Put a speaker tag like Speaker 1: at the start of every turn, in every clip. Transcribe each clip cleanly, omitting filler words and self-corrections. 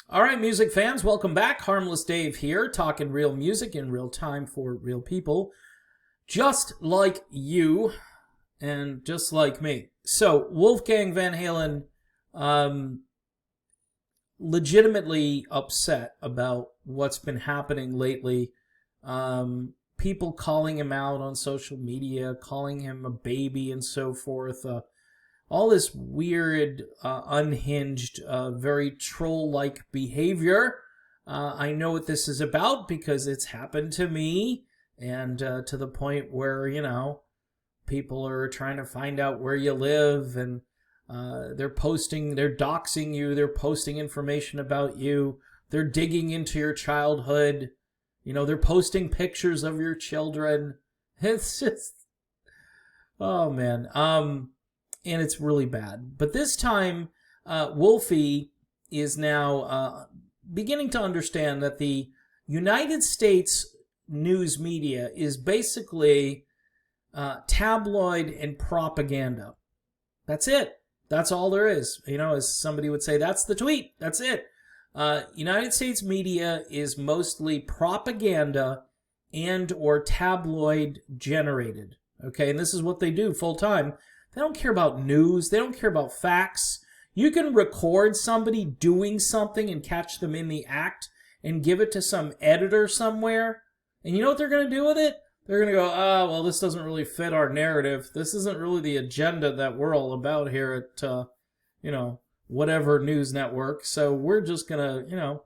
Speaker 1: All right, music fans, welcome back. Harmless Dave here, talking real music in real time for real people, just like you and just like me. So, Wolfgang Van Halen, legitimately upset about what's been happening lately. People calling him out on social media, calling him a baby and so forth. All this weird, unhinged, very troll-like behavior. I know what this is about because it's happened to me, and to the point where, people are trying to find out where you live, and they're doxing you, they're posting information about you, they're digging into your childhood, they're posting pictures of your children. It's just, oh man. And it's really bad. But this time, Wolfie is now beginning to understand that the United States news media is basically tabloid and propaganda. That's it. That's all there is. As somebody would say, that's the tweet. That's it. United States media is mostly propaganda and or tabloid generated. Okay, and this is what they do full time. They don't care about news. They don't care about facts. You can record somebody doing something and catch them in the act and give it to some editor somewhere. And you know what they're going to do with it? They're going to go, well, this doesn't really fit our narrative. This isn't really the agenda that we're all about here at, whatever news network. So we're just going to,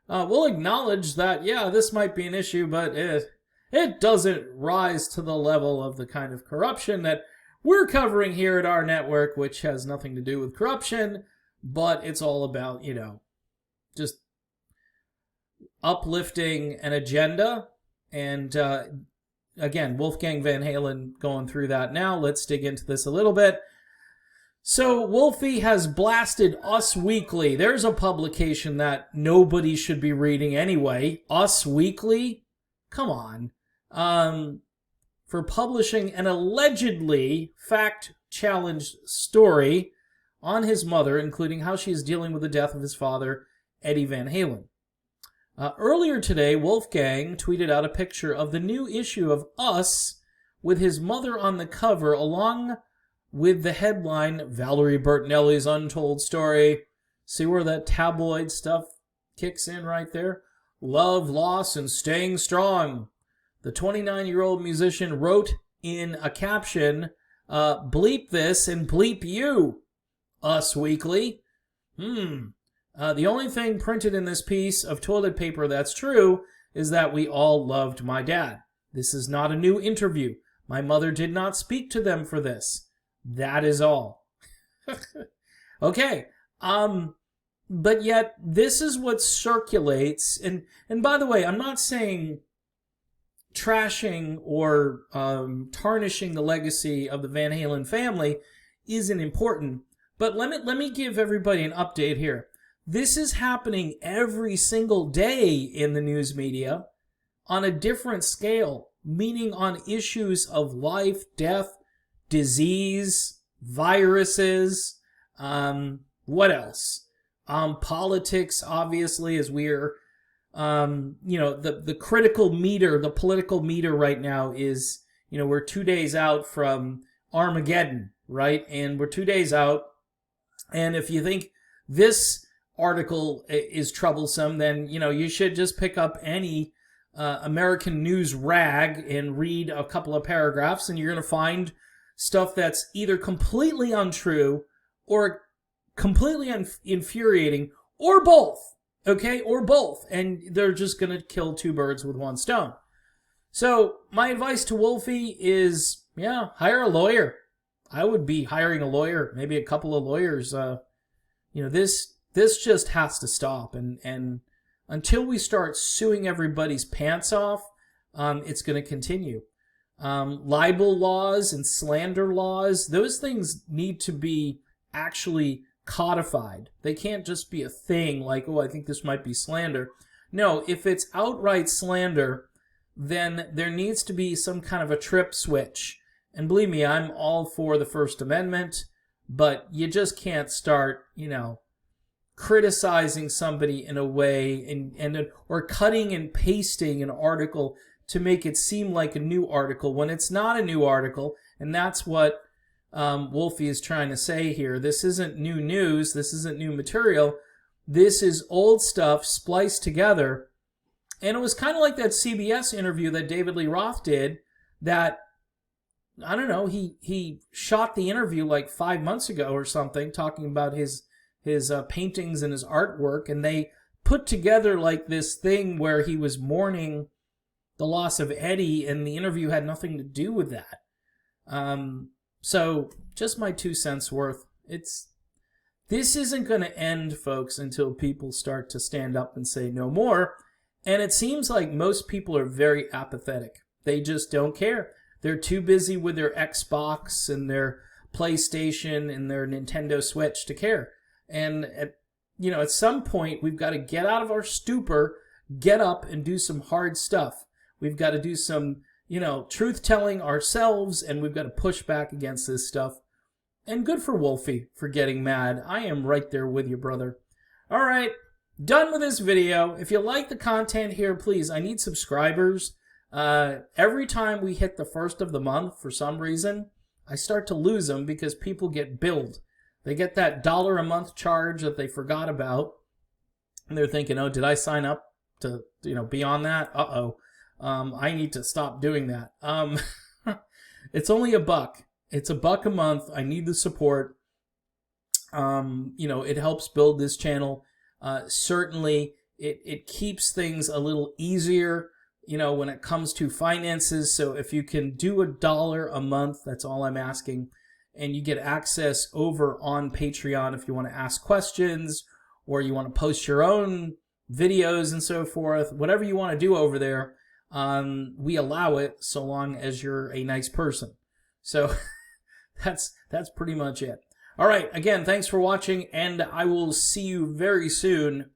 Speaker 1: we'll acknowledge that, yeah, this might be an issue, but it doesn't rise to the level of the kind of corruption that we're covering here at our network, which has nothing to do with corruption, but it's all about, just uplifting an agenda. And again, Wolfgang Van Halen going through that now. Let's dig into this a little bit. So Wolfie has blasted Us Weekly. There's a publication that nobody should be reading anyway. Us Weekly? Come on. For publishing an allegedly fact-challenged story on his mother, including how she is dealing with the death of his father, Eddie Van Halen. Earlier today, Wolfgang tweeted out a picture of the new issue of Us with his mother on the cover, along with the headline, Valerie Bertinelli's Untold Story. See where that tabloid stuff kicks in right there? Love, loss, and staying strong. The 29-year-old musician wrote in a caption, bleep this and bleep you, Us Weekly. The only thing printed in this piece of toilet paper that's true is that we all loved my dad. This is not a new interview. My mother did not speak to them for this. That is all. Okay. But yet, this is what circulates. And by the way, I'm not saying trashing or tarnishing the legacy of the Van Halen family isn't important. But let me give everybody an update here. This is happening every single day in the news media on a different scale, meaning on issues of life, death, disease, viruses, what else? Politics, obviously, as we're the critical meter, the political meter right now is, we're 2 days out from Armageddon, right? And we're 2 days out. And if you think this article is troublesome, then, you should just pick up any American news rag and read a couple of paragraphs, and you're going to find stuff that's either completely untrue or completely infuriating, or both. Okay, or both, and they're just going to kill two birds with one stone. So, my advice to Wolfie is, hire a lawyer. I would be hiring a lawyer, maybe a couple of lawyers. This just has to stop, and until we start suing everybody's pants off, it's going to continue. Libel laws and slander laws, those things need to be actually codified. They can't just be a thing like, I think this might be slander. No, if it's outright slander, then there needs to be some kind of a trip switch. And believe me, I'm all for the First Amendment, but you just can't start, criticizing somebody in a way or cutting and pasting an article to make it seem like a new article when it's not a new article. And that's what Wolfie is trying to say here. This isn't new news. This isn't new material. This is old stuff spliced together. And it was kind of like that CBS interview that David Lee Roth did that, I don't know, he shot the interview like 5 months ago or something, talking about his paintings and his artwork, and they put together like this thing where he was mourning the loss of Eddie, and the interview had nothing to do with that. So just my 2 cents worth. This isn't going to end, folks, until people start to stand up and say no more. And it seems like most people are very apathetic. They just don't care. They're too busy with their Xbox and their PlayStation and their Nintendo Switch to care. And at some point, we've got to get out of our stupor, get up and do some hard stuff. We've got to do some, truth-telling ourselves, and we've got to push back against this stuff. And good for Wolfie for getting mad. I am right there with you, brother. All right, done with this video. If you like the content here, please, I need subscribers. Every time we hit the first of the month, for some reason, I start to lose them because people get billed. They get that $1 a month charge that they forgot about, and they're thinking, oh, did I sign up to, be on that? Uh-oh. I need to stop doing that. It's only $1. It's $1 a month. I need the support. It helps build this channel. Certainly, it keeps things a little easier, when it comes to finances. So if you can do $1 a month, that's all I'm asking. And you get access over on Patreon if you want to ask questions or you want to post your own videos and so forth. Whatever you want to do over there, we allow it so long as you're a nice person. So that's pretty much it. All right, again, thanks for watching, and I will see you very soon